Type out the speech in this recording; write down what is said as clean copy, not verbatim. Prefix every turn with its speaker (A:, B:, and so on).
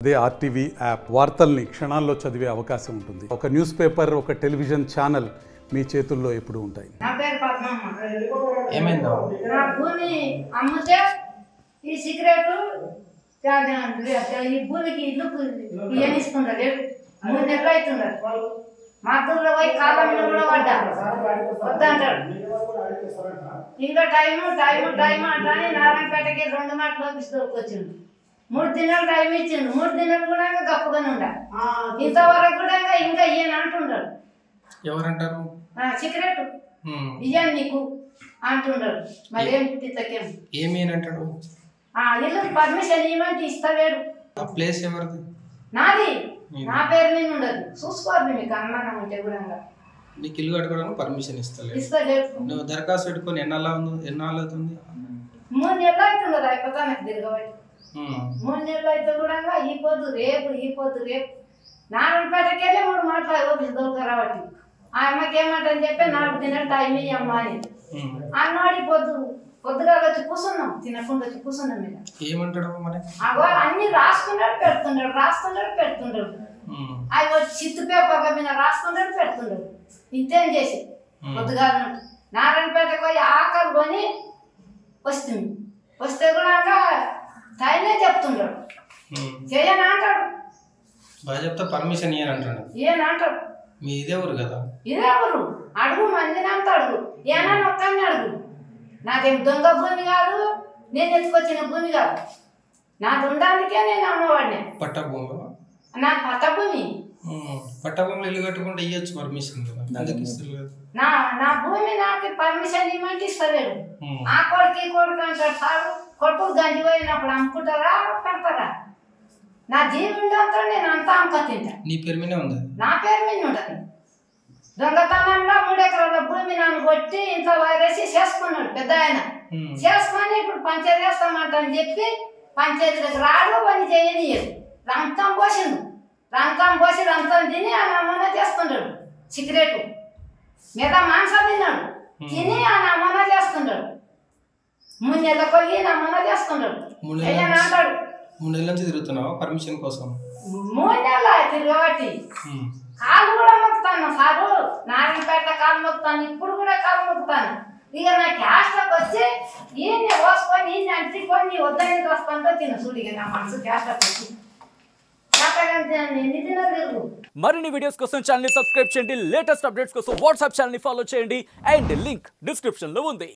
A: అదే RTV app వార్తల్ని క్షణాల్లో చదివే అవకాశం ఉంటుంది. ఒక న్యూస్ పేపర్, ఒక టెలివిజన్ ఛానల్ మీ చేతుల్లో ఎప్పుడూ ఉంటాయి.
B: నా పేరు పద్మమ్మ.
C: ఏమైందో?
B: నా భూమి అమ్మితే ఈ సిగరెట్ ఈ భూమికి ఇల్లు ఇయ్యనిస్తున్నారు. 3 నెలలు అవుతున్నారు. మా దూరంలో పోయి కాలం మీద కూడా పడ్డా వద్దంటాడు. ఇంకా టైం అంటానే నారాయణపేటకి 2 మాటలు వచ్చిండు. 3 దినాలు టైం ఇచ్చిండు. 3 దినాలు కూడా ఇంకా గప్పుగానే ఉండ. ఇంతవరకు కూడా ఇంకా ఇయ్యని అంటుండడు.
C: ఎవరంటారు?
B: సిగరెట్ ఇయ్యాను నీకు అంటుండడు. మరి ఏం తిత్తకేం
C: ఏమి అని అంటాడు?
B: ఇల్లు పర్మిషన్ ఇవ్వమంటే ఇస్తలేడు.
C: ఆ ప్లేస్ ఎవరిది?
B: నాది. నా పేరు మీద ఉండదు. చూసుకోవాలి మీకు అనుమానం ఉంటే కూడా.
C: నీకు ఇల్లు కట్టుకోవడానికి పర్మిషన్ ఇస్తలేదు. నువ్వు దరఖాస్తు పెట్టుకొని ఎన్నాళ్ళు అవుతుంది?
B: 3 నెలలు అవుతుంది. అయిపోతా నాకు తిరగబట్టి 3 నెలలు అయితే కూడా ఈ పొద్దు రేపు నారాయణపేటకి వెళ్ళి 3 మాటలు ఆఫీస్ దొరకరాబట్టి ఆ అమ్మకి ఏమంటని చెప్పి 4 దినాలు టైం ఇయ్యమ్మా అని అన్నాడు. పొద్దుగా వచ్చి కూర్చున్నాం, తినకుండా వచ్చి కూర్చున్నాం. మీద
C: ఏమంటాడు మరి?
B: అన్ని రాసుకున్నాడు పెడుతున్నాడు. అవి వచ్చి చిత్తు పేపర్ మీద రాసుకున్నాడు పెడుతున్నాడు. ఇంతేం చేసి పొద్దుగా నారాయణపేటకు పోయి ఆకలి కొని వస్తే కూడా టైమే చెప్తుండడు. చేయని అంటాడు.
C: బాగా చెప్తా పర్మిషన్ ఇయ్యనంటాడు.
B: అంటాడు.
C: మీ ఇదే ఊరు కదా?
B: ఇదే ఊరు. అడుగు, మందిని అంతా అడుగు, ఏనా ఒక్కడిని అడుగు. నాదేం దొంగ భూమి కాదు, నేను ఎత్తుకొచ్చిన భూమి కాదు. నాది ఉండడానికే నేను అమ్మవాడిని.
C: పట్టభూమి?
B: నా పట్టభూమి.
C: పట్టభూమిలో ఇల్లు కట్టుకుంటే ఇవ్వచ్చు పర్మిషన్ కదా, అందుకు ఇస్తలేదు.
B: నా భూమి నాకు పర్మిషన్ ఇవ్వమంటే ఇస్తలేడు. ఆ కొడుకు అంటాడు. సార్ కొడుకు గంజి పోయినప్పుడు అమ్ముకుంటారా పెడతారా? నా జీవితంతో నేను అంతా అమ్ముక తింటా.
C: నీ పేరు మీదే ఉంది? నా
B: పేరు మీద ఉండదు. దొంగతనంలో 3 ఎకరాల భూమి నన్ను కొట్టి ఇంట్లో వైరేసి చేసుకున్నాడు పెద్ద ఆయన. చేసుకొని ఇప్పుడు పంచాయతీ వేస్తామంటని చెప్పి పంచాయతీలకు రాడు, పని చేయనియదు. రంతం పోసి రంతం తిని ఆ నమూనా చేసుకుంటాడు. సిగరెట్ మీద మాంసం తిన్నాడు, తిని ఆ నమూనా చేసుకుంటాడు. 3 నెలల కొలిగి నమూనా చేసుకుంటాడు. అంటాడు
C: 3 నెలల నుంచి తిరుగుతున్నావా పర్మిషన్ కోసం?
B: 3 నెలలు తిరగబట్టి కాలు కూడా మొక్కుతాను సారు. నారాయణపేట కాలు మొక్కుతాను, ఇప్పుడు కూడా కాలు మొక్కుతాను. ఇక నా క్యాస్ట్లోకి వచ్చి ఈయన్ని పోసుకొని ఈయన్ని అంటుకొని వద్దని వస్తాంతో తిన చూడిగా నా మనసు క్యాస్ట్లోకి వచ్చి ఎన్ని తిన్నా తిరుగు.
D: మరిన్ని వీడియోస్ కోసం ఛానల్ ని సబ్స్క్రైబ్ చేయండి. లేటెస్ట్ అప్డేట్స్ కోసం వాట్సాప్ ఛానల్ ని ఫాలో చేయండి. అండ్ లింక్ డిస్క్రిప్షన్ లో ఉంది.